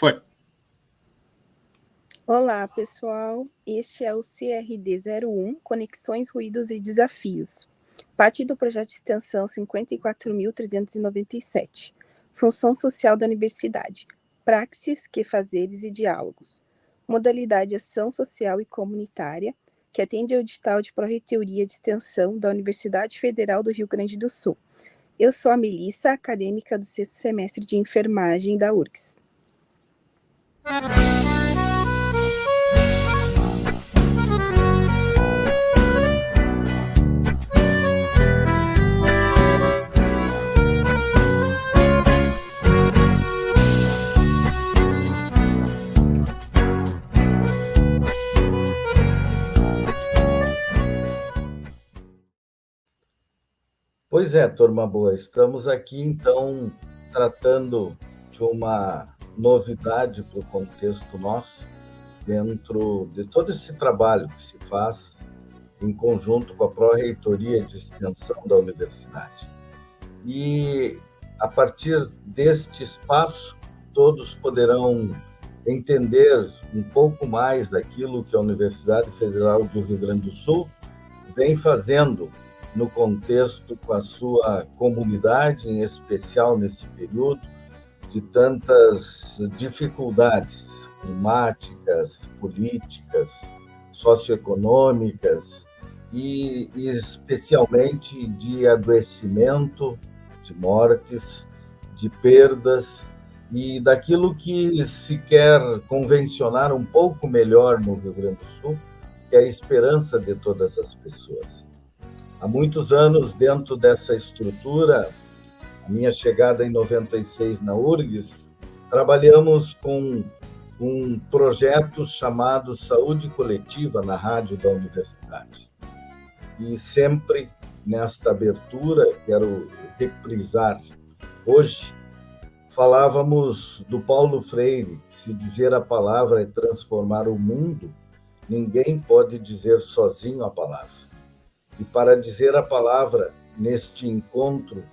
Foi. Olá, pessoal. Este é o CRD01, Conexões, Ruídos e Desafios. Parte do projeto de extensão 54.397. Função social da universidade. Praxis, quefazeres e diálogos. Modalidade ação social e comunitária, que atende ao edital de pró-reitoria de extensão da Universidade Federal do Rio Grande do Sul. Eu sou a Melissa, acadêmica do 6º semestre de enfermagem da URGS. Pois é, turma boa, estamos aqui então tratando de uma novidade para o contexto nosso, dentro de todo esse trabalho que se faz em conjunto com a Pró-Reitoria de Extensão da Universidade. E a partir deste espaço, todos poderão entender um pouco mais aquilo que a Universidade Federal do Rio Grande do Sul vem fazendo no contexto com a sua comunidade, em especial nesse período de tantas dificuldades climáticas, políticas, socioeconômicas e especialmente de adoecimento, de mortes, de perdas e daquilo que se quer convencionar um pouco melhor no Rio Grande do Sul, que é a esperança de todas as pessoas. Há muitos anos, dentro dessa estrutura, a minha chegada em 96 na URGS, trabalhamos com um projeto chamado Saúde Coletiva na rádio da universidade. E sempre nesta abertura, quero reprisar, hoje falávamos do Paulo Freire, que se dizer a palavra é transformar o mundo, ninguém pode dizer sozinho a palavra. E para dizer a palavra neste encontro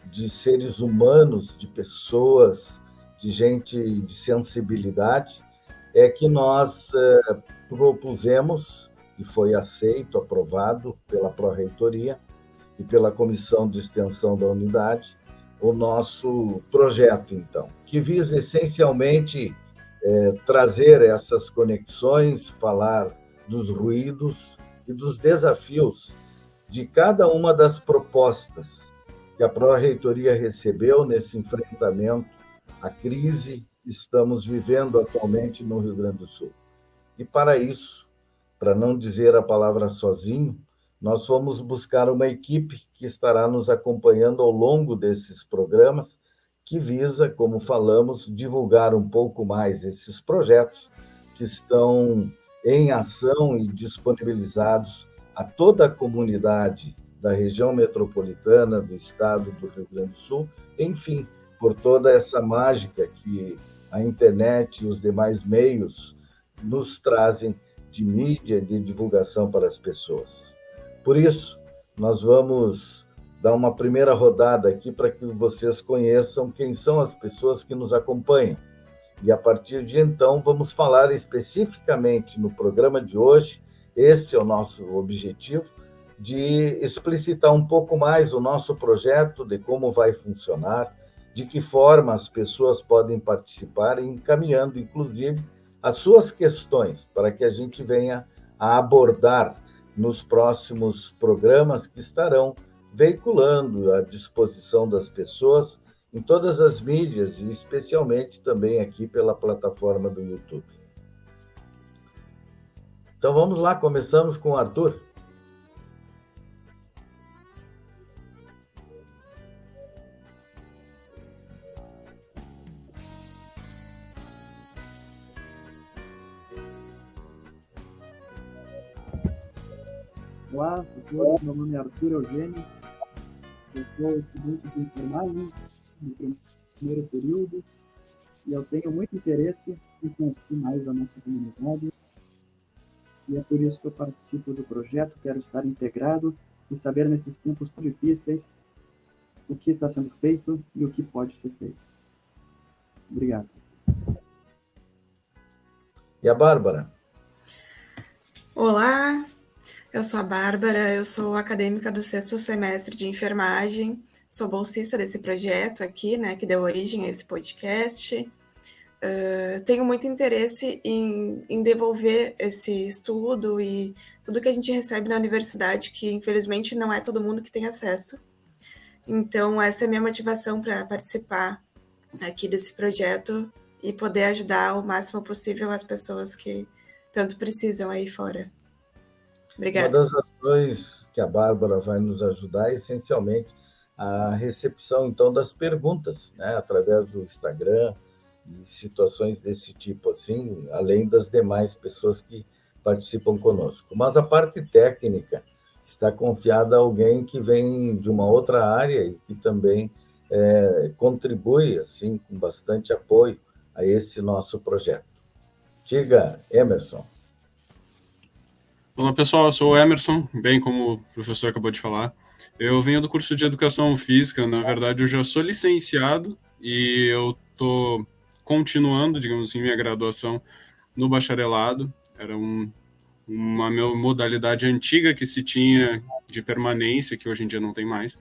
de seres humanos, de pessoas, de gente de sensibilidade, é que nós propusemos, e foi aceito, aprovado pela Pró-Reitoria e pela Comissão de Extensão da Unidade, o nosso projeto, então, que visa essencialmente trazer essas conexões, falar dos ruídos e dos desafios de cada uma das propostas que a Pró-Reitoria recebeu nesse enfrentamento à crise que estamos vivendo atualmente no Rio Grande do Sul. E para isso, para não dizer a palavra sozinho, nós vamos buscar uma equipe que estará nos acompanhando ao longo desses programas, que visa, como falamos, divulgar um pouco mais esses projetos que estão em ação e disponibilizados a toda a comunidade da região metropolitana, do estado do Rio Grande do Sul, enfim, por toda essa mágica que a internet e os demais meios nos trazem de mídia, de divulgação para as pessoas. Por isso, nós vamos dar uma primeira rodada aqui para que vocês conheçam quem são as pessoas que nos acompanham. E a partir de então, vamos falar especificamente no programa de hoje. Este é o nosso objetivo, de explicitar um pouco mais o nosso projeto, de como vai funcionar, de que forma as pessoas podem participar, encaminhando, inclusive, as suas questões, para que a gente venha a abordar nos próximos programas que estarão veiculando à disposição das pessoas em todas as mídias, e especialmente também aqui pela plataforma do YouTube. Então vamos lá, começamos com o Arthur. Olá, meu nome é Arthur Eugênio, eu sou estudante de enfermagem no primeiro período e eu tenho muito interesse em conhecer mais a nossa comunidade. E é por isso que eu participo do projeto, quero estar integrado e saber nesses tempos tão difíceis o que está sendo feito e o que pode ser feito. Obrigado. E a Bárbara? Olá, eu sou a Bárbara, eu sou acadêmica do 6º semestre de enfermagem, sou bolsista desse projeto aqui, né, que deu origem a esse podcast. Tenho muito interesse em devolver esse estudo e tudo que a gente recebe na universidade, que infelizmente não é todo mundo que tem acesso. Então, essa é a minha motivação para participar aqui desse projeto e poder ajudar o máximo possível as pessoas que tanto precisam aí fora. Obrigada. Uma das ações que a Bárbara vai nos ajudar é essencialmente a recepção, então, das perguntas, né, através do Instagram e situações desse tipo, assim, além das demais pessoas que participam conosco. Mas a parte técnica está confiada a alguém que vem de uma outra área e que também contribui, assim, com bastante apoio a esse nosso projeto. Diga, Emerson. Olá, pessoal, eu sou o Emerson, bem como o professor acabou de falar. Eu venho do curso de Educação Física, na verdade eu já sou licenciado e eu estou continuando, digamos assim, minha graduação no bacharelado. Era uma modalidade antiga que se tinha de permanência, que hoje em dia não tem mais.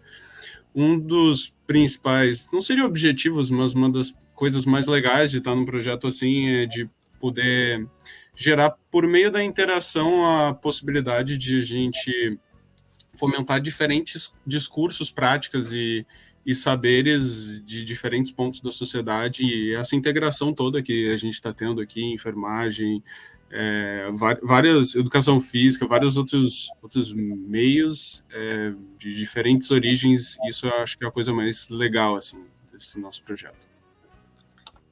Um dos principais, não seria objetivos, mas uma das coisas mais legais de estar num projeto assim é de poder gerar, por meio da interação, a possibilidade de a gente fomentar diferentes discursos, práticas e saberes de diferentes pontos da sociedade, e essa integração toda que a gente está tendo aqui, enfermagem, várias, educação física, vários outros meios de diferentes origens, isso eu acho que é a coisa mais legal assim, desse nosso projeto.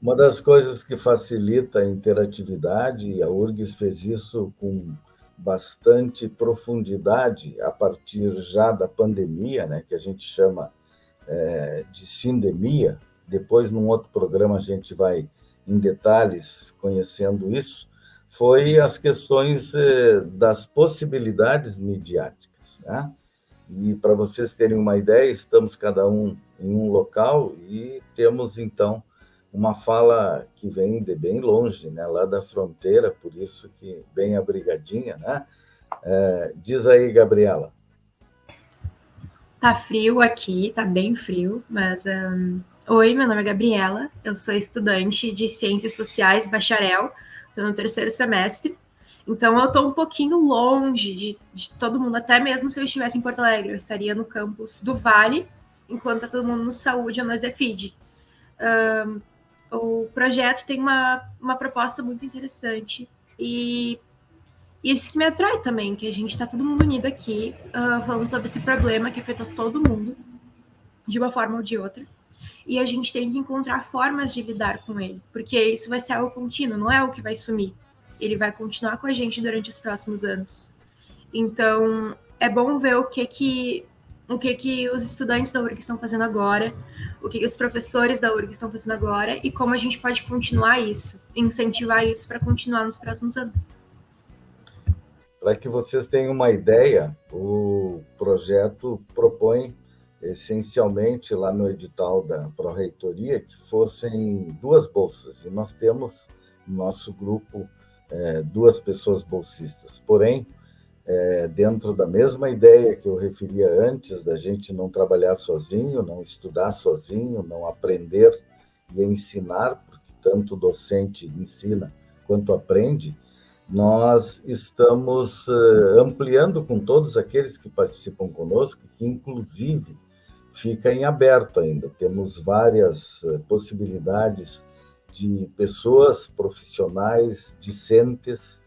Uma das coisas que facilita a interatividade, e a URGS fez isso com bastante profundidade a partir já da pandemia, né, que a gente chama de sindemia. Depois, num outro programa, a gente vai em detalhes conhecendo isso, foi as questões das possibilidades midiáticas, né? E, para vocês terem uma ideia, estamos cada um em um local e temos, então, uma fala que vem de bem longe, né, lá da fronteira, por isso que bem abrigadinha, né? Diz aí, Gabriela. Tá frio aqui, tá bem frio, mas... Oi, meu nome é Gabriela, eu sou estudante de Ciências Sociais, bacharel, estou no 3º semestre, então eu estou um pouquinho longe de todo mundo, até mesmo se eu estivesse em Porto Alegre, eu estaria no campus do Vale, enquanto tá todo mundo no Saúde ou no Zefid. O projeto tem uma proposta muito interessante e isso que me atrai também, que a gente está todo mundo unido aqui, falando sobre esse problema que afeta todo mundo, de uma forma ou de outra, e a gente tem que encontrar formas de lidar com ele, porque isso vai ser algo contínuo, não é algo que vai sumir, ele vai continuar com a gente durante os próximos anos. Então, é bom ver o que os estudantes da URG estão fazendo agora, o que os professores da URG estão fazendo agora e como a gente pode continuar isso, incentivar isso para continuar nos próximos anos. Para que vocês tenham uma ideia, o projeto propõe, essencialmente, lá no edital da Pró-Reitoria, que fossem 2 bolsas, e nós temos no nosso grupo 2 pessoas bolsistas. Porém, dentro da mesma ideia que eu referia antes, da gente não trabalhar sozinho, não estudar sozinho, não aprender e ensinar, porque tanto o docente ensina quanto aprende, nós estamos ampliando com todos aqueles que participam conosco, que inclusive fica em aberto ainda. Temos várias possibilidades de pessoas profissionais, discentes,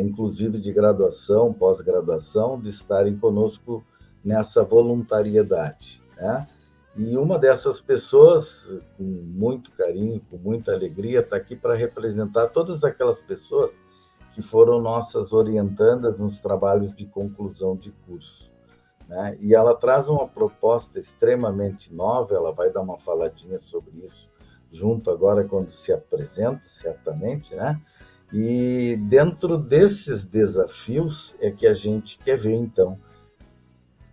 inclusive de graduação, pós-graduação, de estarem conosco nessa voluntariedade, né? E uma dessas pessoas, com muito carinho, com muita alegria, está aqui para representar todas aquelas pessoas que foram nossas orientandas nos trabalhos de conclusão de curso, né? E ela traz uma proposta extremamente nova, ela vai dar uma faladinha sobre isso junto agora quando se apresenta, certamente, né? E dentro desses desafios é que a gente quer ver, então,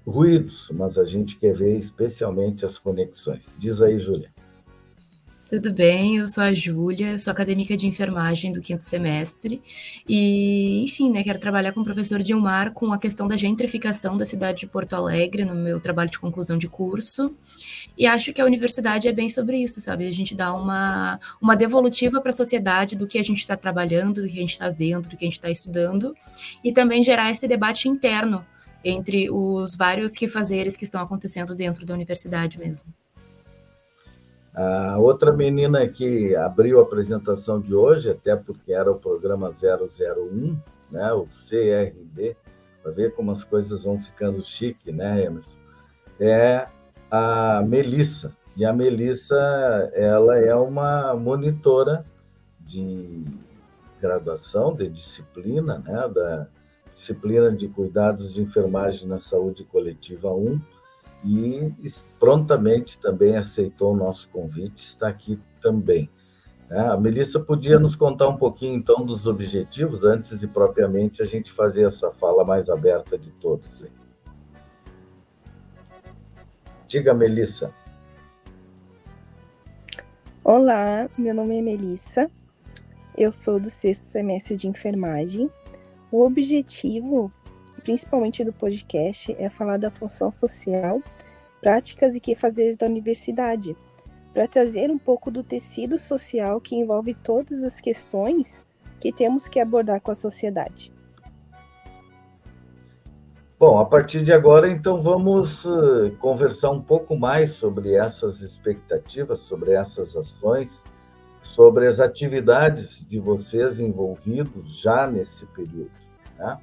ruídos, mas a gente quer ver especialmente as conexões. Diz aí, Júlia. Tudo bem, eu sou a Júlia, eu sou acadêmica de enfermagem do 5º semestre e, enfim, né, quero trabalhar com o professor Dilmar com a questão da gentrificação da cidade de Porto Alegre no meu trabalho de conclusão de curso e acho que a universidade é bem sobre isso, sabe? A gente dá uma devolutiva para a sociedade do que a gente está trabalhando, do que a gente está vendo, do que a gente está estudando e também gerar esse debate interno entre os vários quefazeres que estão acontecendo dentro da universidade mesmo. A outra menina que abriu a apresentação de hoje, até porque era o programa 001, né, o CRB, para ver como as coisas vão ficando chique, né, Emerson? É a Melissa. E a Melissa, ela é uma monitora de graduação, de disciplina, né, da disciplina de cuidados de enfermagem na saúde coletiva 1, e prontamente também aceitou o nosso convite, está aqui também. A Melissa podia nos contar um pouquinho, então, dos objetivos, antes de propriamente a gente fazer essa fala mais aberta de todos. Aí. Diga, Melissa. Olá, meu nome é Melissa, eu sou do 6º semestre de enfermagem. O objetivo, principalmente do podcast, é falar da função social, práticas e quefazeres da universidade, para trazer um pouco do tecido social que envolve todas as questões que temos que abordar com a sociedade. Bom, a partir de agora, então, vamos conversar um pouco mais sobre essas expectativas, sobre essas ações, sobre as atividades de vocês envolvidos já nesse período, né?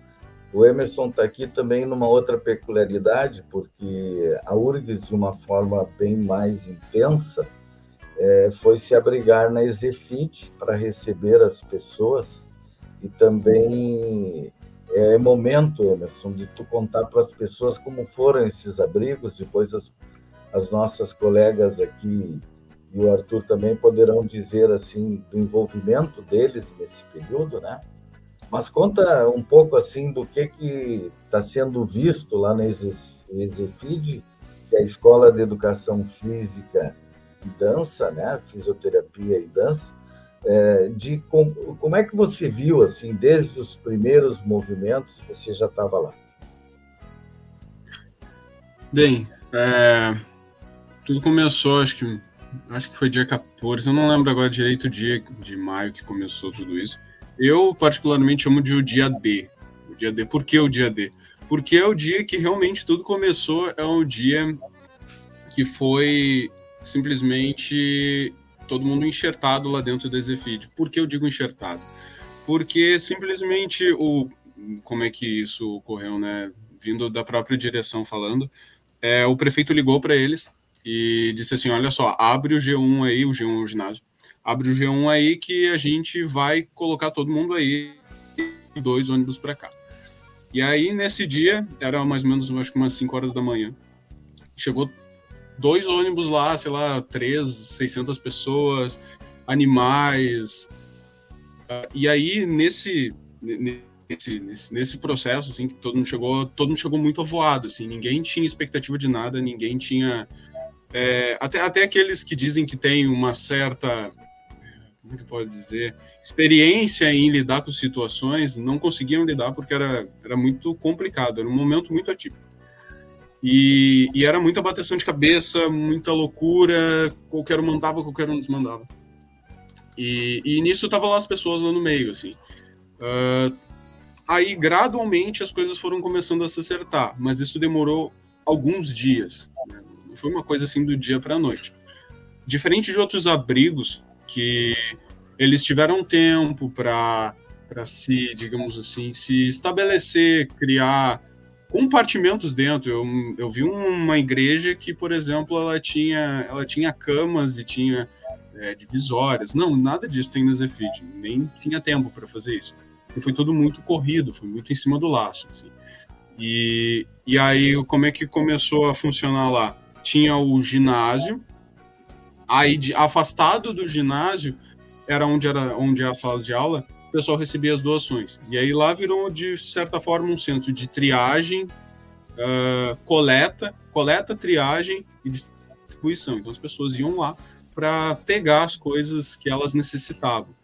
O Emerson está aqui também numa outra peculiaridade, porque a URGS, de uma forma bem mais intensa, foi se abrigar na Exefid para receber as pessoas, e também é momento, Emerson, de tu contar para as pessoas como foram esses abrigos. Depois as nossas colegas aqui e o Arthur também poderão dizer assim do envolvimento deles nesse período, né? Mas conta um pouco assim do que está sendo visto lá na Exefid, que é a Escola de Educação Física e Dança, né? Fisioterapia e dança. Como é que você viu, assim, desde os primeiros movimentos, você já estava lá? Bem, tudo começou, acho que foi dia 14, eu não lembro agora direito o dia de maio que começou tudo isso. Eu, particularmente, chamo de o dia D. O dia D. Por que o dia D? Porque é o dia que realmente tudo começou, é o dia que foi simplesmente todo mundo enxertado lá dentro da Exefid. Por que eu digo enxertado? Porque simplesmente como é que isso ocorreu, né? Vindo da própria direção falando, o prefeito ligou para eles e disse assim, olha só, abre o G1 aí, o G1 é o ginásio, abre o G1 aí que a gente vai colocar todo mundo aí, 2 ônibus para cá. E aí, nesse dia, era mais ou menos, acho que umas 5 horas da manhã, chegou 2 ônibus lá, sei lá, 600 pessoas, animais. E aí, nesse processo, assim, que todo mundo chegou muito avoado, assim, ninguém tinha expectativa de nada, ninguém tinha... até aqueles que dizem que tem uma certa... como que pode dizer, experiência em lidar com situações, não conseguiam lidar porque era muito complicado, era um momento muito atípico. E era muita bateção de cabeça, muita loucura, qualquer um mandava, qualquer um desmandava. E nisso tava lá as pessoas lá no meio, assim. Aí, gradualmente, as coisas foram começando a se acertar, mas isso demorou alguns dias, né? Não foi uma coisa assim do dia para a noite. Diferente de outros abrigos, que eles tiveram tempo para se, digamos assim, se estabelecer, criar compartimentos dentro. Eu vi uma igreja que, por exemplo, ela tinha camas e tinha divisórias. Não, nada disso tem na Exefid, nem tinha tempo para fazer isso. E foi tudo muito corrido, foi muito em cima do laço, assim. E aí, como é que começou a funcionar lá? Tinha o ginásio, aí afastado do ginásio era onde era as salas de aula, o pessoal recebia as doações. E aí lá virou, de certa forma, um centro de triagem, coleta, triagem e distribuição. Então as pessoas iam lá, para pegar as coisas que elas necessitavam.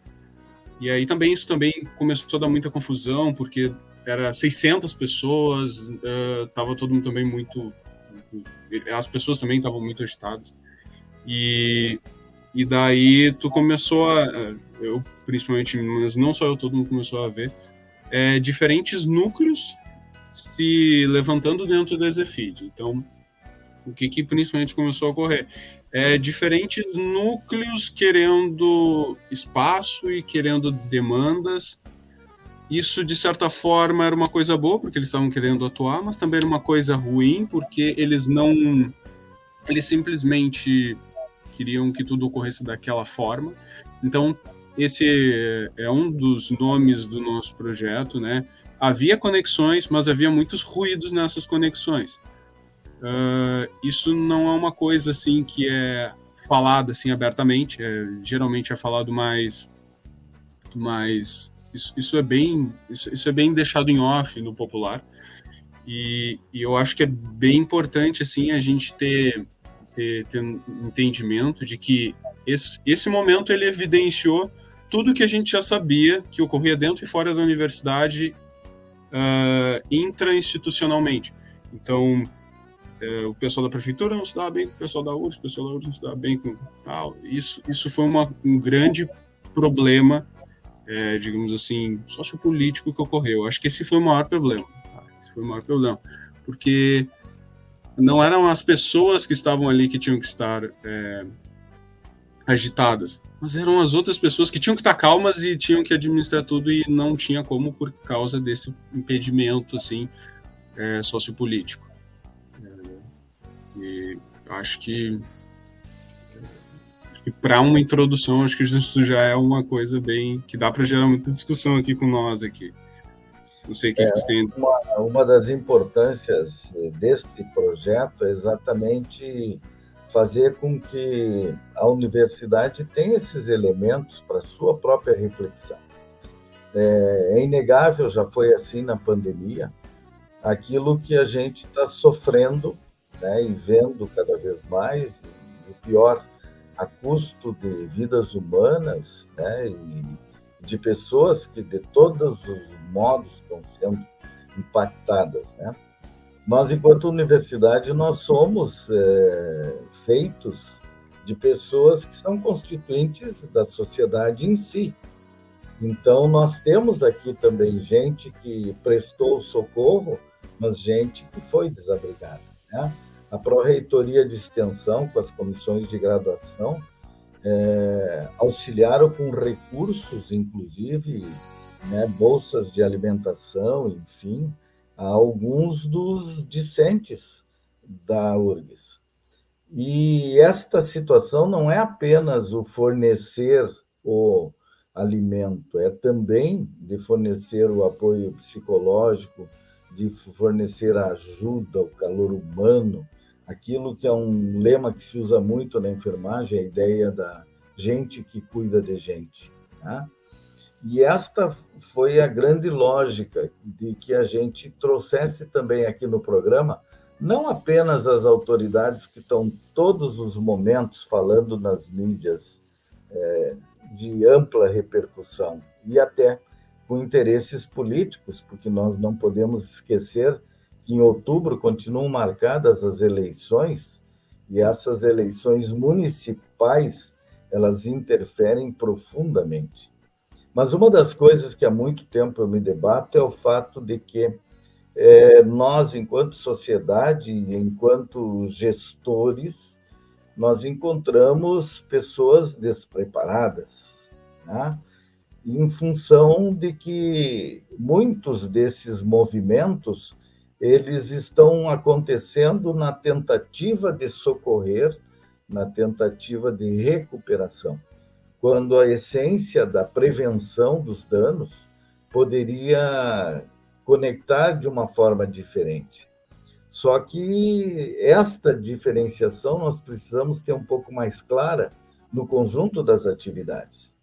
E aí também isso também começou a dar muita confusão, porque era 600 pessoas, estava todo mundo também muito... As pessoas também estavam muito agitadas. E daí tu começou a... Eu, principalmente, mas não só eu, todo mundo começou a ver diferentes núcleos se levantando dentro da Zefid. Então, o que principalmente começou a ocorrer? Diferentes núcleos querendo espaço e querendo demandas. Isso, de certa forma, era uma coisa boa, porque eles estavam querendo atuar, mas também era uma coisa ruim, porque eles simplesmente queriam que tudo ocorresse daquela forma. Então, esse é um dos nomes do nosso projeto, né? Havia conexões, mas havia muitos ruídos nessas conexões. Isso não é uma coisa assim que é falada assim abertamente, geralmente é falado mais isso é bem deixado em off no popular, e eu acho que é bem importante assim a gente ter entendimento de que esse momento ele evidenciou tudo que a gente já sabia que ocorria dentro e fora da universidade, intra-institucionalmente. Então, o pessoal da prefeitura não se dava bem com o pessoal da URSS, o pessoal da URSS não se dava bem com tal. Isso foi um grande problema, digamos assim, sociopolítico que ocorreu. Acho que esse foi o maior problema. Porque não eram as pessoas que estavam ali que tinham que estar agitadas, mas eram as outras pessoas que tinham que estar calmas e tinham que administrar tudo, e não tinha como por causa desse impedimento assim, sociopolítico. E acho que para uma introdução, acho que isso já é uma coisa bem que dá para gerar muita discussão aqui com nós aqui. Não sei o que tu tem. Uma das importâncias deste projeto é exatamente fazer com que a universidade tenha esses elementos para sua própria reflexão. É inegável, já foi assim na pandemia, aquilo que a gente está sofrendo, né, e vendo cada vez mais, e o pior, a custo de vidas humanas, né, e de pessoas que de todos os modos estão sendo impactadas, né? Nós, enquanto universidade, nós somos feitos de pessoas que são constituintes da sociedade em si. Então, nós temos aqui também gente que prestou socorro, mas gente que foi desabrigada, né? A Pró-Reitoria de Extensão, com as comissões de graduação, auxiliaram com recursos, inclusive, né, bolsas de alimentação, enfim, a alguns dos discentes da URGS. E esta situação não é apenas o fornecer o alimento, é também de fornecer o apoio psicológico, de fornecer a ajuda, o calor humano, aquilo que é um lema que se usa muito na enfermagem, a ideia da gente que cuida de gente, né? E esta foi a grande lógica de que a gente trouxesse também aqui no programa, não apenas as autoridades que estão todos os momentos falando nas mídias de ampla repercussão, e até com interesses políticos, porque nós não podemos esquecer que em outubro continuam marcadas as eleições, e essas eleições municipais, elas interferem profundamente. Mas uma das coisas que há muito tempo eu me debato é o fato de que nós, enquanto sociedade, enquanto gestores, nós encontramos pessoas despreparadas, né? Em função de que muitos desses movimentos eles estão acontecendo na tentativa de socorrer, na tentativa de recuperação, quando a essência da prevenção dos danos poderia conectar de uma forma diferente. Só que esta diferenciação nós precisamos ter um pouco mais clara no conjunto das atividades.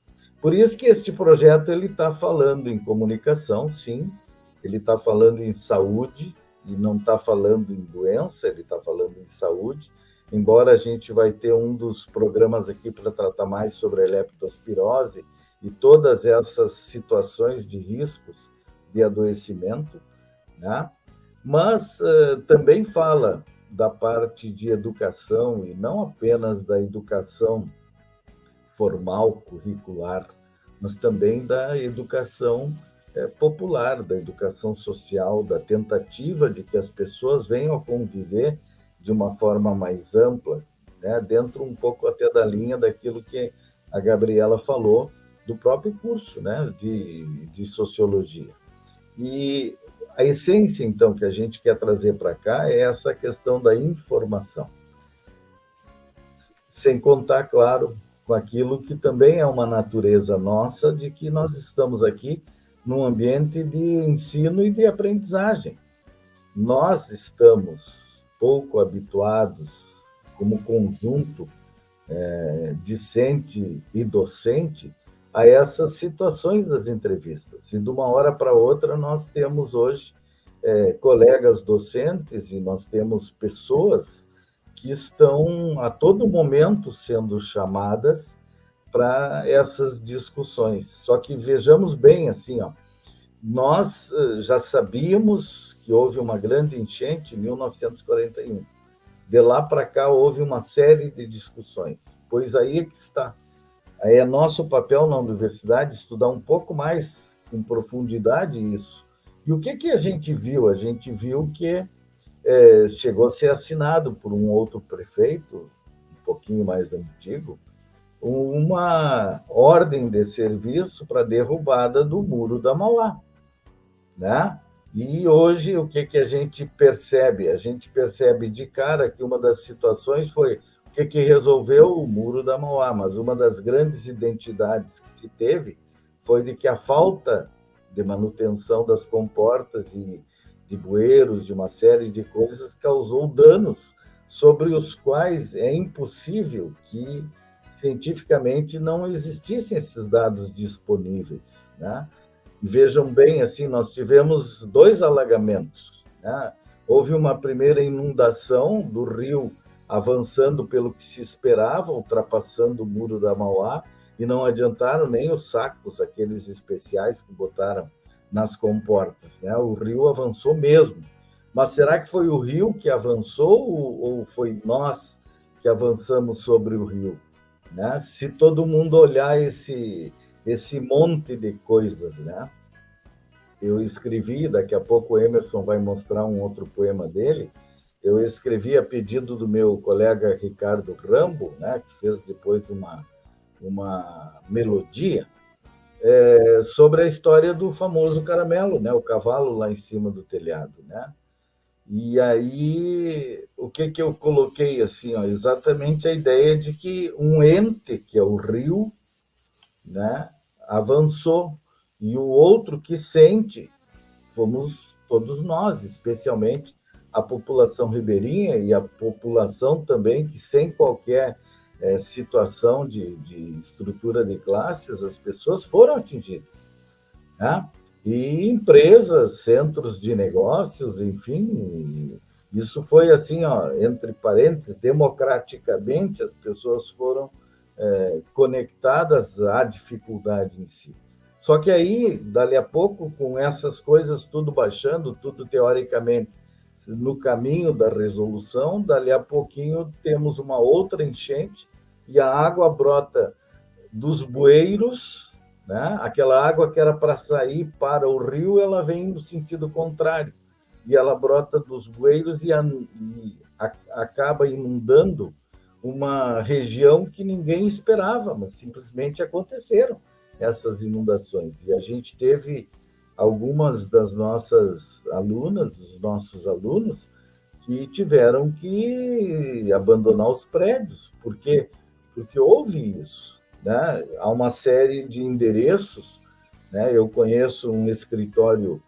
Por isso que este projeto ele está falando em comunicação, sim, ele está falando em saúde, e não está falando em doença, ele está falando em saúde, embora a gente vai ter um dos programas aqui para tratar mais sobre a leptospirose e todas essas situações de riscos de adoecimento, né? Mas também fala da parte de educação, e não apenas da educação formal, curricular, mas também da educação popular, da educação social, da tentativa de que as pessoas venham a conviver de uma forma mais ampla, né? Dentro um pouco até da linha daquilo que a Gabriela falou, do próprio curso, né? de sociologia. E a essência, então, que a gente quer trazer para cá é essa questão da informação. Sem contar, claro, com aquilo que também é uma natureza nossa, de que nós estamos aqui num ambiente de ensino e de aprendizagem. Nós estamos pouco habituados, como conjunto discente e docente, a essas situações das entrevistas. E de uma hora para outra nós temos hoje colegas docentes e nós temos pessoas que estão a todo momento sendo chamadas para essas discussões. Só que vejamos bem, assim, nós já sabíamos que houve uma grande enchente em 1941. De lá para cá houve uma série de discussões. Pois aí é que está. Aí é nosso papel na universidade estudar um pouco mais com profundidade isso. E o que a gente viu? A gente viu que chegou a ser assinado por um outro prefeito, um pouquinho mais antigo, uma ordem de serviço para a derrubada do Muro da Mauá, né? E hoje o que a gente percebe? A gente percebe de cara que uma das situações foi o que resolveu o Muro da Mauá, mas uma das grandes identidades que se teve foi de que a falta de manutenção das comportas e de bueiros, de uma série de coisas, causou danos sobre os quais é impossível que cientificamente não existissem esses dados disponíveis, né? Vejam bem, assim, nós tivemos 2 alagamentos, né? Houve uma primeira inundação do rio avançando pelo que se esperava, ultrapassando o Muro da Mauá, e não adiantaram nem os sacos, aqueles especiais que botaram nas comportas, né? O rio avançou mesmo. Mas será que foi o rio que avançou ou foi nós que avançamos sobre o rio, né? Se todo mundo olhar esse monte de coisas, né? Eu escrevi, daqui a pouco o Emerson vai mostrar um outro poema dele, eu escrevi a pedido do meu colega Ricardo Rambo, né, que fez depois uma melodia, sobre a história do famoso caramelo, né, o cavalo lá em cima do telhado, né? E aí, o que eu coloquei assim, exatamente a ideia de que um ente, que é o rio, né, avançou, e o outro que sente fomos todos nós, especialmente a população ribeirinha e a população também que, sem qualquer situação de estrutura de classes, as pessoas foram atingidas, né? E empresas, centros de negócios, enfim, isso foi assim, entre parênteses, democraticamente as pessoas foram conectadas à dificuldade em si. Só que aí, dali a pouco, com essas coisas tudo baixando, tudo teoricamente no caminho da resolução, dali a pouquinho temos uma outra enchente e a água brota dos bueiros, né? Aquela água que era para sair para o rio, ela vem no sentido contrário, e ela brota dos bueiros e acaba inundando uma região que ninguém esperava, mas simplesmente aconteceram essas inundações. E a gente teve algumas das nossas alunas, dos nossos alunos, que tiveram que abandonar os prédios, porque houve isso, né? Há uma série de endereços, né? Eu conheço um escritório,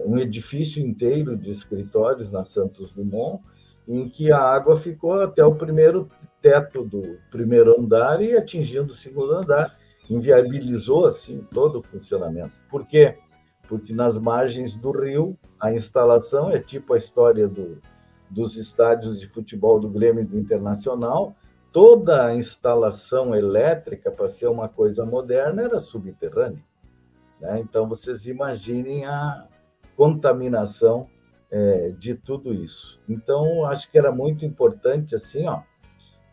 um edifício inteiro de escritórios na Santos Dumont, em que a água ficou até o primeiro teto do primeiro andar e atingindo o segundo andar, inviabilizou assim todo o funcionamento. Por quê? Porque nas margens do rio a instalação é tipo a história dos estádios de futebol do Grêmio e do Internacional, toda a instalação elétrica, para ser uma coisa moderna, era subterrânea, né? Então, vocês imaginem a contaminação de tudo isso. Então, acho que era muito importante assim,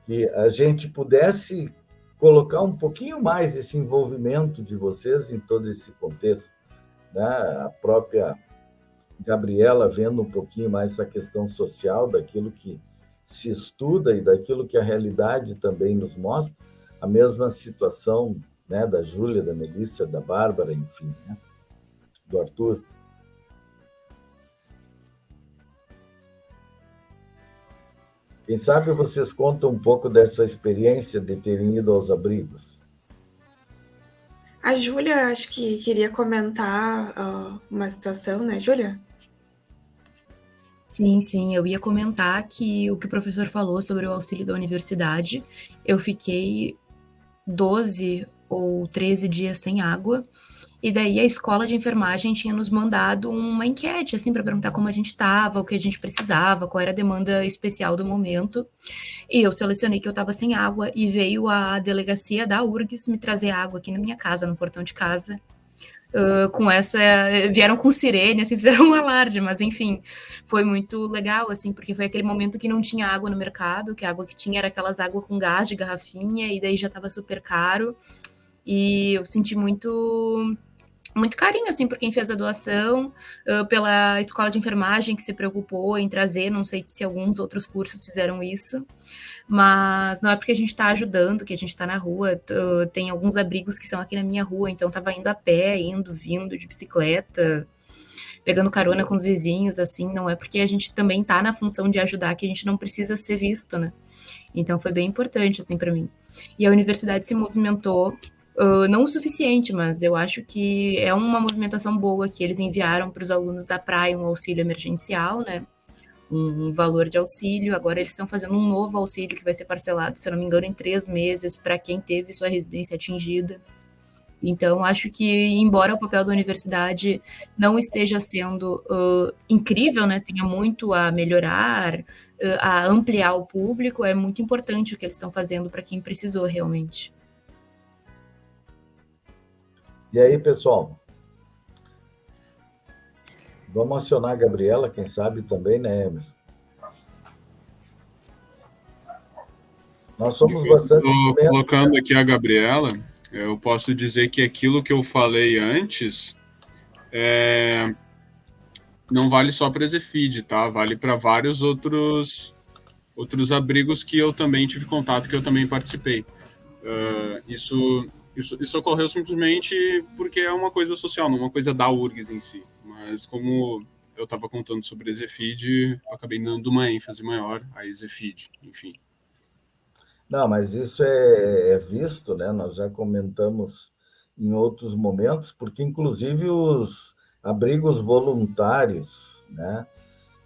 que a gente pudesse colocar um pouquinho mais esse envolvimento de vocês em todo esse contexto, né? A própria Gabriela vendo um pouquinho mais essa questão social, daquilo que se estuda e daquilo que a realidade também nos mostra, a mesma situação, né, da Júlia, da Melissa, da Bárbara, enfim, né, do Arthur. Quem sabe vocês contam um pouco dessa experiência de terem ido aos abrigos. A Júlia, acho que queria comentar uma situação, né, Júlia? Sim, eu ia comentar que o professor falou sobre o auxílio da universidade, eu fiquei 12 ou 13 dias sem água, e daí a escola de enfermagem tinha nos mandado uma enquete, assim, para perguntar como a gente estava, o que a gente precisava, qual era a demanda especial do momento, e eu selecionei que eu estava sem água, e veio a delegacia da URGS me trazer água aqui na minha casa, no portão de casa. Com essa, vieram com sirene, assim, fizeram um alarde, mas enfim, foi muito legal, assim, porque foi aquele momento que não tinha água no mercado, que a água que tinha era aquelas águas com gás de garrafinha, e daí já estava super caro, e eu senti muito carinho, assim, por quem fez a doação, pela escola de enfermagem que se preocupou em trazer, não sei se alguns outros cursos fizeram isso, mas não é porque a gente está ajudando, que a gente está na rua, tem alguns abrigos que são aqui na minha rua, então estava indo a pé, vindo de bicicleta, pegando carona com os vizinhos, assim, não é porque a gente também está na função de ajudar que a gente não precisa ser visto, né? Então foi bem importante, assim, para mim. E a universidade se movimentou, não o suficiente, mas eu acho que é uma movimentação boa que eles enviaram para os alunos da praia um auxílio emergencial, né? Um valor de auxílio, agora eles estão fazendo um novo auxílio que vai ser parcelado, se eu não me engano, em 3 meses, para quem teve sua residência atingida. Então, acho que, embora o papel da universidade não esteja sendo incrível, né, tenha muito a melhorar, a ampliar o público, é muito importante o que eles estão fazendo para quem precisou realmente. E aí, pessoal? Vamos acionar a Gabriela, quem sabe também, né, Emerson? Nós somos bastante... Colocando aqui a Gabriela, eu posso dizer que aquilo que eu falei antes não vale só para a Zefid, tá? Vale para vários outros abrigos que eu também tive contato, que eu também participei. Isso ocorreu simplesmente porque é uma coisa social, não uma coisa da URGS em si. Mas como eu estava contando sobre a Zefid, eu acabei dando uma ênfase maior à Zefid, enfim. Não, mas isso é visto, né? Nós já comentamos em outros momentos, porque inclusive os abrigos voluntários, né?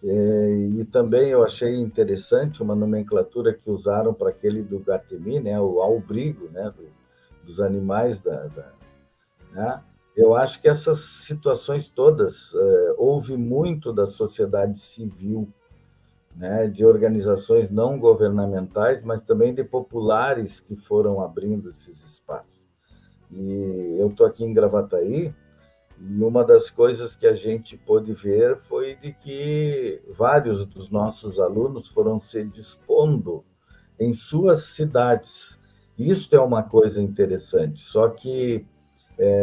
E também eu achei interessante uma nomenclatura que usaram para aquele do Gatemi, né? O albrigo, né? Dos animais né? Eu acho que essas situações todas houve muito da sociedade civil, né, de organizações não governamentais, mas também de populares que foram abrindo esses espaços. E eu estou aqui em Gravataí, e uma das coisas que a gente pôde ver foi de que vários dos nossos alunos foram se dispondo em suas cidades. Isso é uma coisa interessante, só que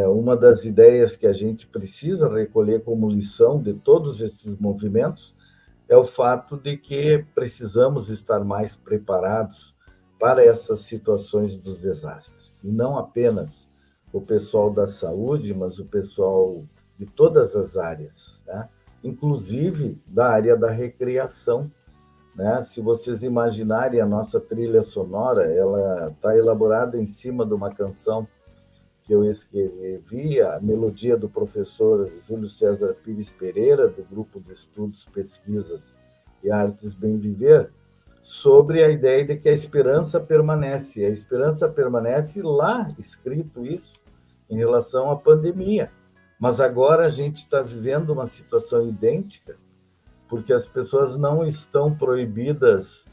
uma das ideias que a gente precisa recolher como lição de todos esses movimentos é o fato de que precisamos estar mais preparados para essas situações dos desastres. E não apenas o pessoal da saúde, mas o pessoal de todas as áreas, né? Inclusive da área da recreação, né? Se vocês imaginarem a nossa trilha sonora, ela está elaborada em cima de uma canção que eu escrevi, a melodia do professor Júlio César Pires Pereira, do Grupo de Estudos, Pesquisas e Artes Bem Viver, sobre a ideia de que a esperança permanece. A esperança permanece lá, escrito isso, em relação à pandemia. Mas agora a gente está vivendo uma situação idêntica, porque as pessoas não estão proibidas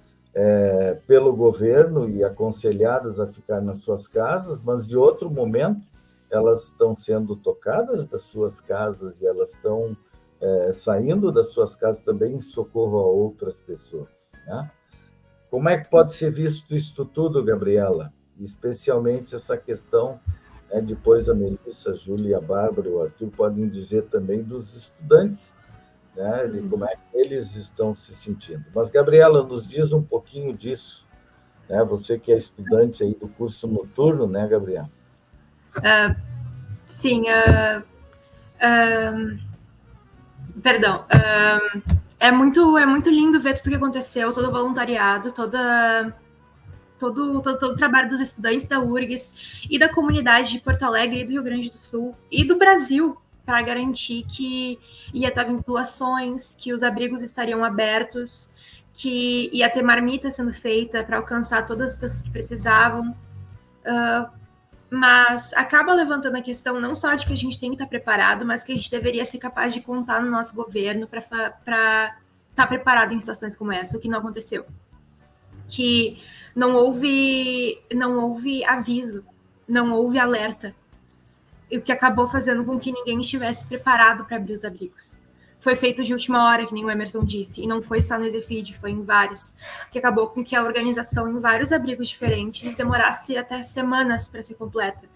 pelo governo e aconselhadas a ficar nas suas casas, mas de outro momento elas estão sendo tocadas das suas casas e elas estão saindo das suas casas também em socorro a outras pessoas, né? Como é que pode ser visto isso tudo, Gabriela? Especialmente essa questão, depois a Melissa, a Júlia, a Bárbara e o Arthur podem dizer também dos estudantes, né, de como é que eles estão se sentindo. Mas, Gabriela, nos diz um pouquinho disso, né? Você que é estudante aí do curso noturno, né, Gabriela? Sim, perdão. É muito lindo ver tudo que aconteceu, todo o voluntariado, todo o trabalho dos estudantes da URGS e da comunidade de Porto Alegre e do Rio Grande do Sul e do Brasil, para garantir que ia ter vinculações, que os abrigos estariam abertos, que ia ter marmita sendo feita para alcançar todas as pessoas que precisavam. Mas acaba levantando a questão não só de que a gente tem que estar preparado, mas que a gente deveria ser capaz de contar no nosso governo para estar preparado em situações como essa, o que não aconteceu. Que não houve aviso, não houve alerta, o que acabou fazendo com que ninguém estivesse preparado para abrir os abrigos. Foi feito de última hora, que nem o Emerson disse, e não foi só no Exefid, foi em vários, que acabou com que a organização em vários abrigos diferentes demorasse até semanas para ser completa.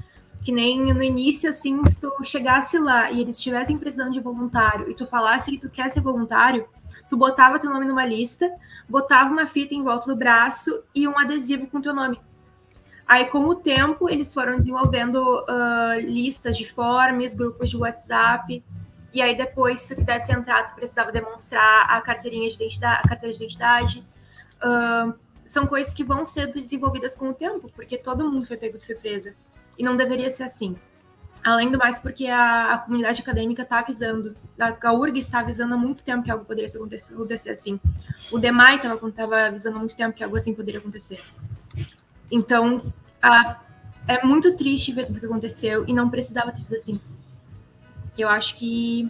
Que nem no início, assim, se tu chegasse lá e eles estivessem precisando de voluntário e tu falasse que tu quer ser voluntário, tu botava teu nome numa lista, botava uma fita em volta do braço e um adesivo com teu nome. Aí, com o tempo, eles foram desenvolvendo listas de forms, grupos de WhatsApp. E aí, depois, se tu quisesse entrar, tu precisava demonstrar a carteirinha de identidade, a carteira de identidade. São coisas que vão sendo desenvolvidas com o tempo, porque todo mundo foi pego de surpresa. E não deveria ser assim. Além do mais, porque a comunidade acadêmica está avisando, a URG está avisando há muito tempo que algo poderia acontecer assim. O DEMAI estava avisando há muito tempo que algo assim poderia acontecer. Então, é muito triste ver tudo que aconteceu e não precisava ter sido assim. Eu acho que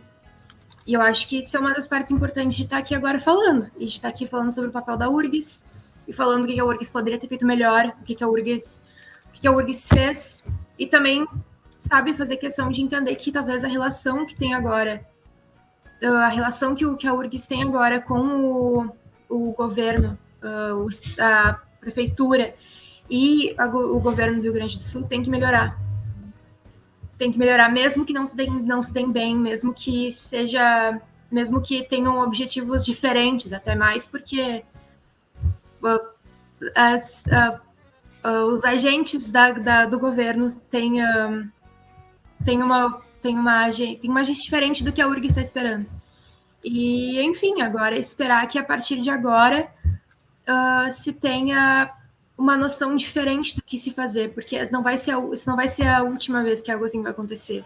isso é uma das partes importantes de estar aqui agora falando. E de estar aqui falando sobre o papel da URGS e falando o que a URGS poderia ter feito melhor, o que a URGS fez. E também, sabe, fazer questão de entender que talvez a relação que tem agora, a relação que a URGS tem agora com o governo, a prefeitura e o governo do Rio Grande do Sul tem que melhorar. Tem que melhorar, mesmo que não se deem bem, mesmo que tenham objetivos diferentes, até mais, porque os agentes do governo têm uma agência diferente do que a URG está esperando. E, enfim, agora esperar que a partir de agora se tenha uma noção diferente do que se fazer, porque isso não vai ser a última vez que algo assim vai acontecer.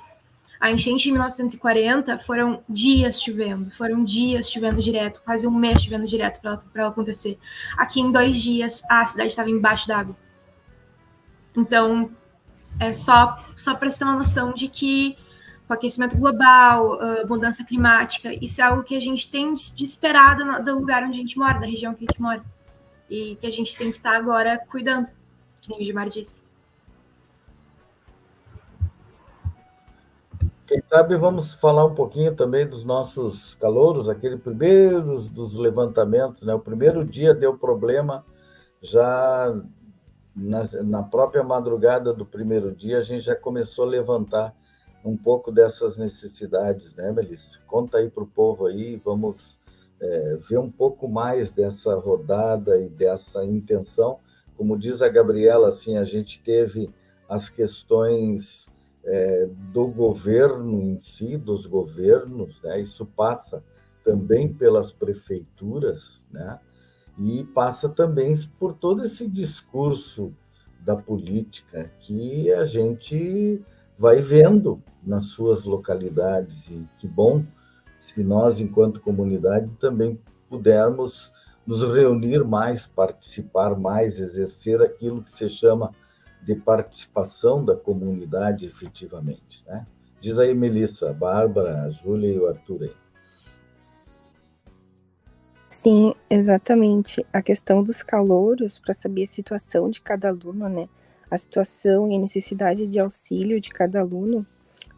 A enchente de 1940 foram dias chovendo direto, quase um mês chovendo direto para ela acontecer. Aqui em 2 dias a cidade estava embaixo d'água. Então, é só para ter uma noção de que o aquecimento global, mudança climática, isso é algo que a gente tem de esperado do lugar onde a gente mora, da região que a gente mora. E que a gente tem que estar agora cuidando, que nem o Gilmar disse. Quem sabe vamos falar um pouquinho também dos nossos calouros, aquele primeiros dos levantamentos, né? O primeiro dia deu problema, já na própria madrugada do primeiro dia, a gente já começou a levantar um pouco dessas necessidades, né, Melissa? Conta aí para o povo aí, vamos ver um pouco mais dessa rodada e dessa intenção. Como diz a Gabriela, assim, a gente teve as questões do governo em si, dos governos, né? Isso passa também pelas prefeituras, né? E passa também por todo esse discurso da política que a gente vai vendo nas suas localidades. E que bom se nós, enquanto comunidade, também pudermos nos reunir mais, participar mais, exercer aquilo que se chama de participação da comunidade efetivamente, né? Diz aí, Melissa, a Bárbara, a Júlia e o Arthur aí. Sim, exatamente. A questão dos calouros, para saber a situação de cada aluno, né? A situação e a necessidade de auxílio de cada aluno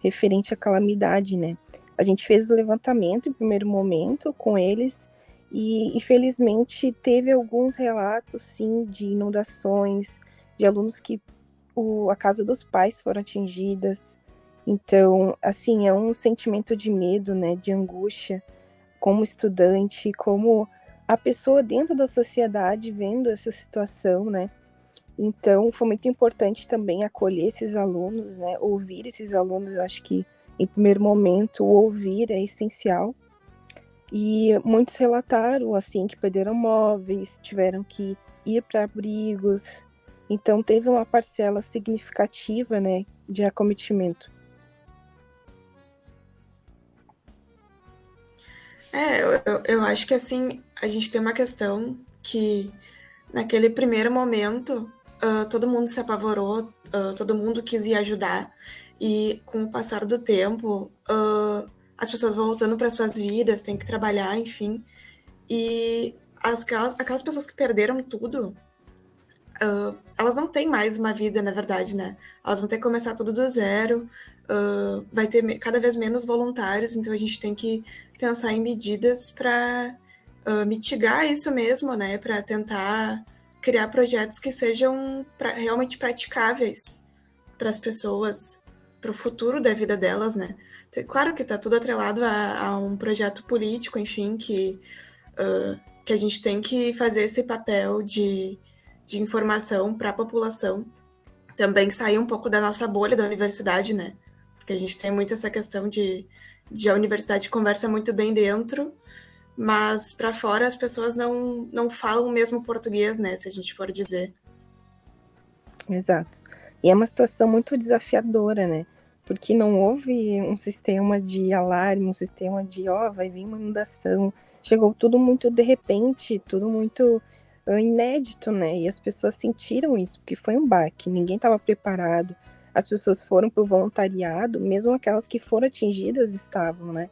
referente à calamidade, né? A gente fez o levantamento em primeiro momento com eles e, infelizmente, teve alguns relatos, sim, de inundações, de alunos que a casa dos pais foram atingidas. Então, assim, é um sentimento de medo, né? De angústia, como estudante, como a pessoa dentro da sociedade vendo essa situação, né? Então, foi muito importante também acolher esses alunos, né? Ouvir esses alunos, eu acho que, em primeiro momento, o ouvir é essencial. E muitos relataram, assim, que perderam móveis, tiveram que ir para abrigos. Então, teve uma parcela significativa, né, de acometimento. Eu acho que, assim, a gente tem uma questão que, naquele primeiro momento, todo mundo se apavorou, todo mundo quis ir ajudar, e com o passar do tempo, as pessoas vão voltando para suas vidas, têm que trabalhar, enfim, e aquelas pessoas que perderam tudo, elas não têm mais uma vida, na verdade, né? Elas vão ter que começar tudo do zero, vai ter cada vez menos voluntários, então a gente tem que pensar em medidas para mitigar isso mesmo, né? Para tentar criar projetos que sejam realmente praticáveis para as pessoas, para o futuro da vida delas, né? Claro que está tudo atrelado a um projeto político, enfim, que a gente tem que fazer esse papel de informação para a população, também sair um pouco da nossa bolha da universidade, né? Porque a gente tem muito essa questão de a universidade conversa muito bem dentro, mas para fora as pessoas não falam o mesmo português, né? Se a gente for dizer. Exato. E é uma situação muito desafiadora, né? Porque não houve um sistema de alarme, um sistema de, vai vir uma inundação. Chegou tudo muito de repente, tudo muito inédito, né? E as pessoas sentiram isso, porque foi um baque, ninguém estava preparado. As pessoas foram para o voluntariado, mesmo aquelas que foram atingidas estavam, né?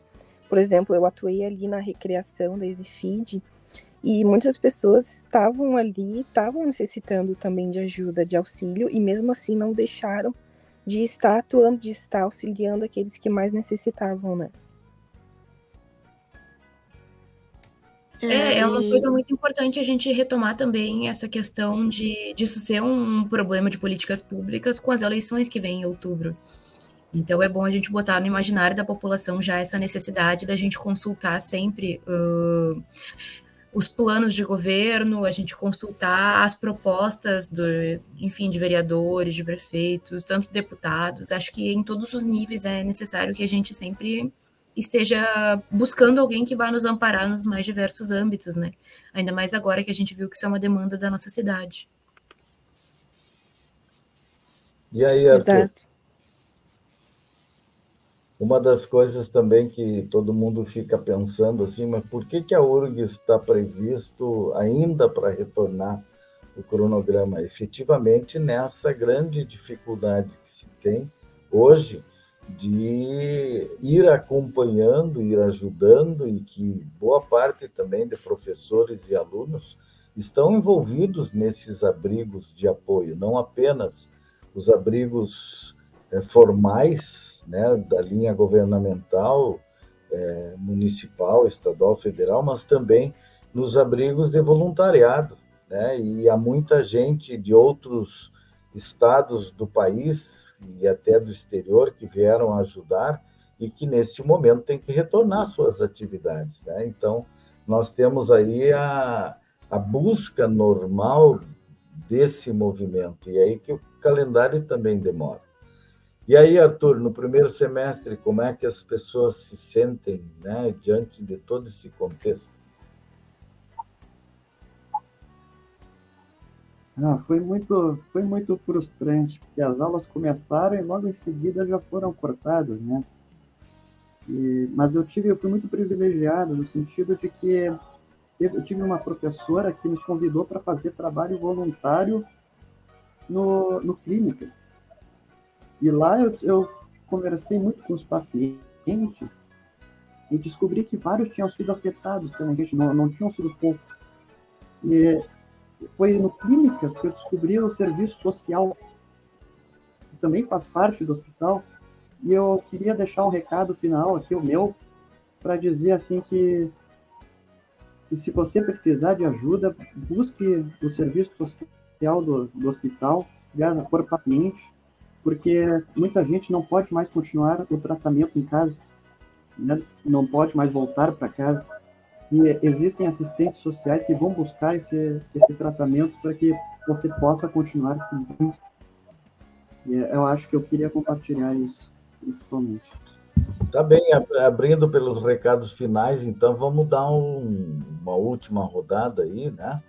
Por exemplo, eu atuei ali na recreação da EasyFeed, e muitas pessoas estavam ali, estavam necessitando também de ajuda, de auxílio, e mesmo assim não deixaram de estar atuando, de estar auxiliando aqueles que mais necessitavam, né? É uma coisa muito importante a gente retomar também essa questão de disso ser um problema de políticas públicas com as eleições que vêm em outubro. Então é bom a gente botar no imaginário da população já essa necessidade da gente consultar sempre os planos de governo, a gente consultar as propostas enfim, de vereadores, de prefeitos, tanto deputados. Acho que em todos os níveis é necessário que a gente sempre esteja buscando alguém que vá nos amparar nos mais diversos âmbitos, né? Ainda mais agora que a gente viu que isso é uma demanda da nossa cidade. E aí, Arthur? Exato. Uma das coisas também que todo mundo fica pensando assim, mas por que a URG está previsto ainda para retornar o cronograma? Efetivamente, nessa grande dificuldade que se tem hoje de ir acompanhando, ir ajudando, e que boa parte também de professores e alunos estão envolvidos nesses abrigos de apoio, não apenas os abrigos formais, né, da linha governamental, municipal, estadual, federal, mas também nos abrigos de voluntariado, né? E há muita gente de outros estados do país e até do exterior que vieram ajudar e que nesse momento tem que retornar suas atividades, né? Então nós temos aí a busca normal desse movimento, e aí que o calendário também demora. E aí, Arthur, no primeiro semestre, como é que as pessoas se sentem, né, diante de todo esse contexto? Foi muito frustrante, porque as aulas começaram e logo em seguida já foram cortadas, né? Mas eu fui muito privilegiado no sentido de que eu tive uma professora que nos convidou para fazer trabalho voluntário no clínica. E lá eu conversei muito com os pacientes e descobri que vários tinham sido afetados pela enquete, não tinham sido poucos. E foi no Clínicas que eu descobri o serviço social, que também faz parte do hospital, e eu queria deixar um recado final aqui, o meu, para dizer assim que se você precisar de ajuda, busque o serviço social do hospital, por paciente, porque muita gente não pode mais continuar o tratamento em casa, né? Não pode mais voltar para casa. E existem assistentes sociais que vão buscar esse tratamento para que você possa continuar com. E eu acho que eu queria compartilhar isso, principalmente. Tá bem, abrindo pelos recados finais, então vamos dar uma última rodada aí, né?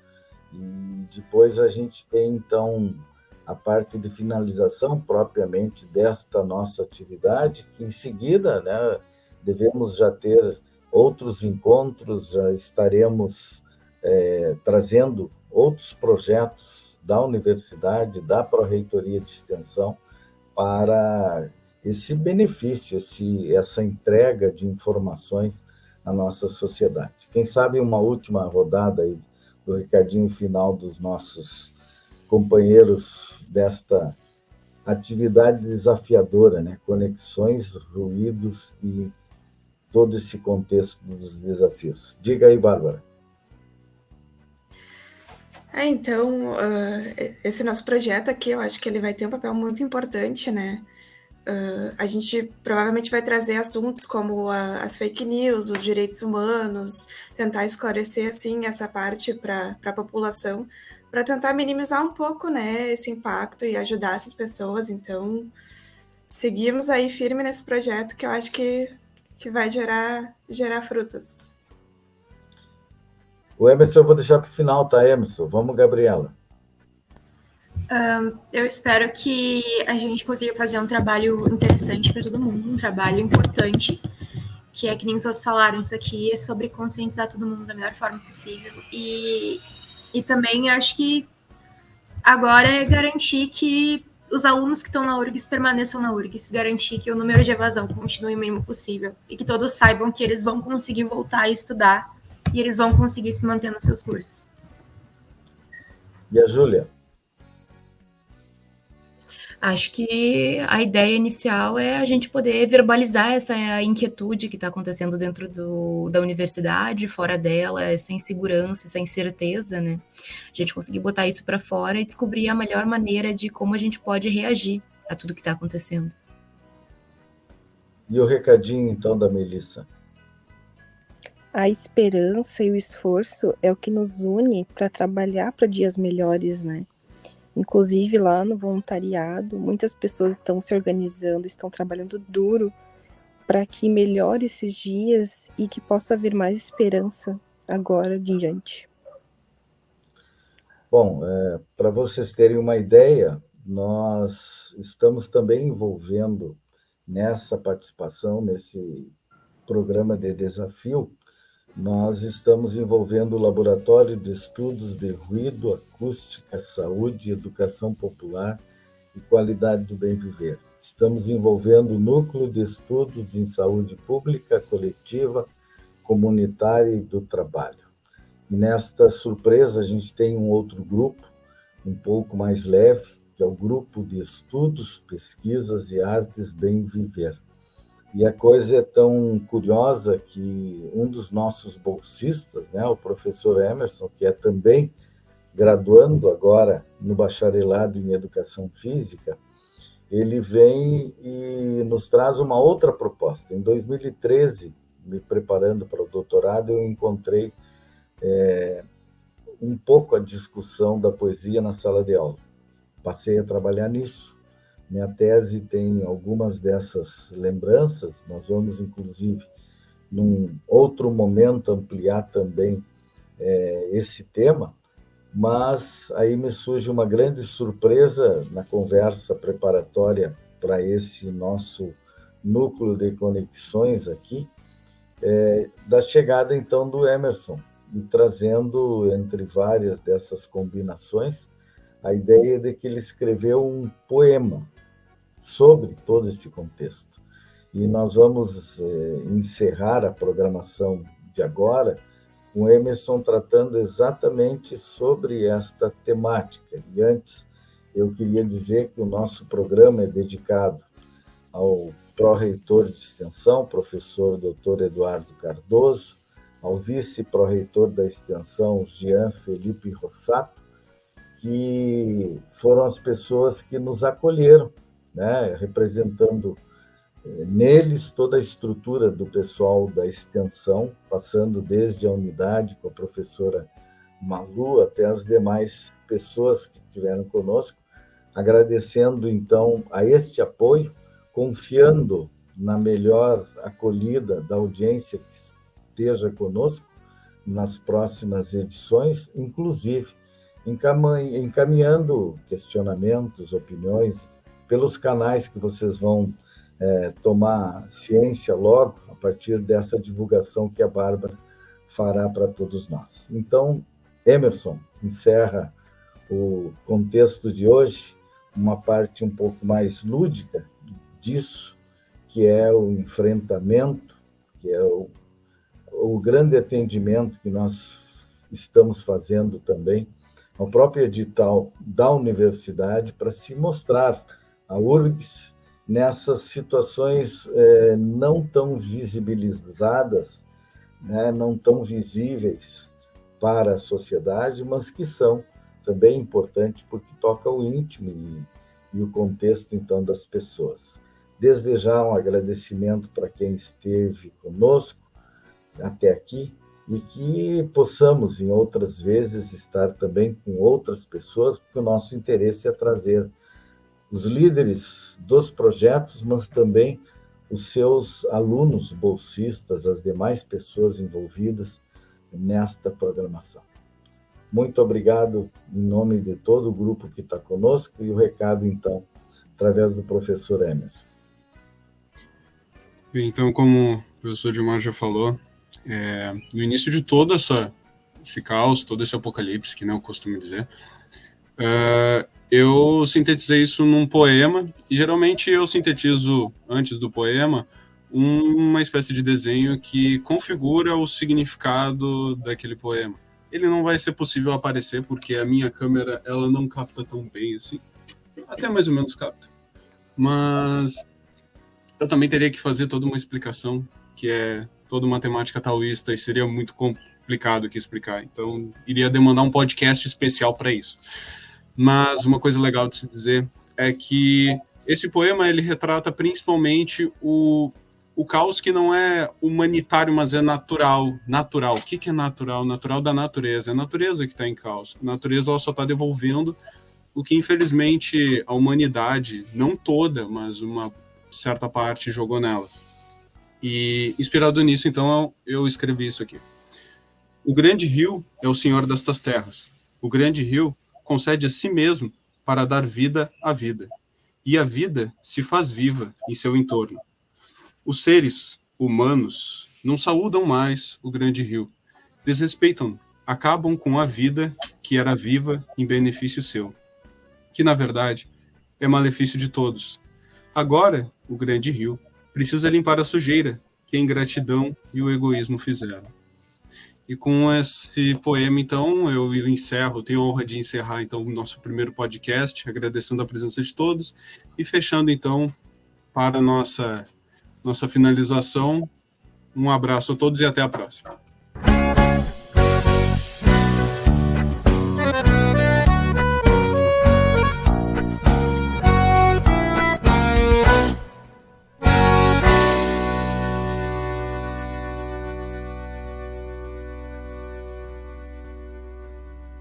E depois a gente tem, então, a parte de finalização propriamente desta nossa atividade, que em seguida, né, devemos já ter outros encontros, já estaremos trazendo outros projetos da universidade, da Pró-Reitoria de Extensão, para esse benefício, essa entrega de informações à nossa sociedade. Quem sabe uma última rodada aí do recadinho final dos nossos companheiros desta atividade desafiadora, né? Conexões, ruídos e todo esse contexto dos desafios. Diga aí, Bárbara. Então, esse nosso projeto aqui, eu acho que ele vai ter um papel muito importante, né? A gente provavelmente vai trazer assuntos como as fake news, os direitos humanos, tentar esclarecer, assim, essa parte para a população, para tentar minimizar um pouco, né, esse impacto e ajudar essas pessoas. Então, seguimos aí firme nesse projeto que eu acho que vai gerar frutos. O Emerson eu vou deixar para o final, tá, Emerson? Vamos, Gabriela. Eu espero que a gente consiga fazer um trabalho interessante para todo mundo, um trabalho importante, que é que nem os outros falaram, isso aqui é sobre conscientizar todo mundo da melhor forma possível. E também acho que agora é garantir que os alunos que estão na URGS permaneçam na URGS, garantir que o número de evasão continue o mínimo possível e que todos saibam que eles vão conseguir voltar a estudar e eles vão conseguir se manter nos seus cursos. E a Júlia? Acho que a ideia inicial é a gente poder verbalizar essa inquietude que está acontecendo dentro da universidade, fora dela, essa insegurança, essa incerteza, né? A gente conseguir botar isso para fora e descobrir a melhor maneira de como a gente pode reagir a tudo que está acontecendo. E o recadinho, então, da Melissa? A esperança e o esforço é o que nos une para trabalhar para dias melhores, né? Inclusive lá no voluntariado, muitas pessoas estão se organizando, estão trabalhando duro para que melhore esses dias e que possa haver mais esperança agora de diante. Bom, para vocês terem uma ideia, nós estamos também envolvendo nessa participação, nesse programa de desafio, nós estamos envolvendo o Laboratório de Estudos de Ruído, Acústica, Saúde, Educação Popular e Qualidade do Bem Viver. Estamos envolvendo o Núcleo de Estudos em Saúde Pública, Coletiva, Comunitária e do Trabalho. E nesta surpresa, a gente tem um outro grupo, um pouco mais leve, que é o Grupo de Estudos, Pesquisas e Artes Bem Viver. E a coisa é tão curiosa que um dos nossos bolsistas, né, o professor Emerson, que é também graduando agora no bacharelado em Educação Física, ele vem e nos traz uma outra proposta. Em 2013, me preparando para o doutorado, eu encontrei um pouco a discussão da poesia na sala de aula. Passei a trabalhar nisso. Minha tese tem algumas dessas lembranças. Nós vamos, inclusive, num outro momento, ampliar também esse tema, mas aí me surge uma grande surpresa na conversa preparatória para esse nosso núcleo de conexões aqui, da chegada, então, do Emerson, e trazendo, entre várias dessas combinações, a ideia de que ele escreveu um poema sobre todo esse contexto. e nós vamos encerrar a programação de agora com o Emerson tratando exatamente sobre esta temática. E antes, eu queria dizer que o nosso programa é dedicado ao pró-reitor de extensão, professor Dr. Eduardo Cardoso, ao vice-pró-reitor da extensão, Jean Felipe Rossato, que foram as pessoas que nos acolheram, né, representando neles toda a estrutura do pessoal da extensão, passando desde a unidade com a professora Malu até as demais pessoas que estiveram conosco, agradecendo então a este apoio, confiando na melhor acolhida da audiência que esteja conosco nas próximas edições, inclusive encaminhando questionamentos, opiniões, pelos canais que vocês vão tomar ciência logo, a partir dessa divulgação que a Bárbara fará para todos nós. Então, Emerson, encerra o contexto de hoje, uma parte um pouco mais lúdica disso, que é o enfrentamento, que é o grande atendimento que nós estamos fazendo também ao próprio edital da universidade para se mostrar a URGS nessas situações não tão visibilizadas, né, não tão visíveis para a sociedade, mas que são também importantes porque toca o íntimo e o contexto, então, das pessoas. Desde já, um agradecimento para quem esteve conosco até aqui e que possamos, em outras vezes, estar também com outras pessoas, porque o nosso interesse é trazer os líderes dos projetos, mas também os seus alunos bolsistas, as demais pessoas envolvidas nesta programação. Muito obrigado em nome de todo o grupo que está conosco, e o recado, então, através do professor Emerson. Bem, então, como o professor Gilmar já falou, no início de todo esse caos, todo esse apocalipse, que não eu costumo dizer, eu sintetizei isso num poema, e geralmente eu sintetizo, antes do poema, uma espécie de desenho que configura o significado daquele poema. Ele não vai ser possível aparecer, porque a minha câmera ela não capta tão bem assim, até mais ou menos capta, mas eu também teria que fazer toda uma explicação, que é toda uma temática taoísta, e seria muito complicado aqui explicar, então iria demandar um podcast especial para isso. Mas uma coisa legal de se dizer é que esse poema ele retrata principalmente o caos que não é humanitário, mas é natural. Natural. O que é natural? Natural da natureza. É a natureza que está em caos. A natureza ela só está devolvendo o que, infelizmente, a humanidade, não toda, mas uma certa parte, jogou nela. E, inspirado nisso, então, eu escrevi isso aqui. O grande rio é o senhor destas terras. O grande rio concede a si mesmo para dar vida à vida. E a vida se faz viva em seu entorno. Os seres humanos não saúdam mais o grande rio. Desrespeitam, acabam com a vida que era viva em benefício seu. Que, na verdade, é malefício de todos. Agora, o grande rio precisa limpar a sujeira que a ingratidão e o egoísmo fizeram. E com esse poema, então, eu encerro, tenho a honra de encerrar, então, o nosso primeiro podcast, agradecendo a presença de todos e fechando, então, para a nossa finalização. Um abraço a todos e até a próxima.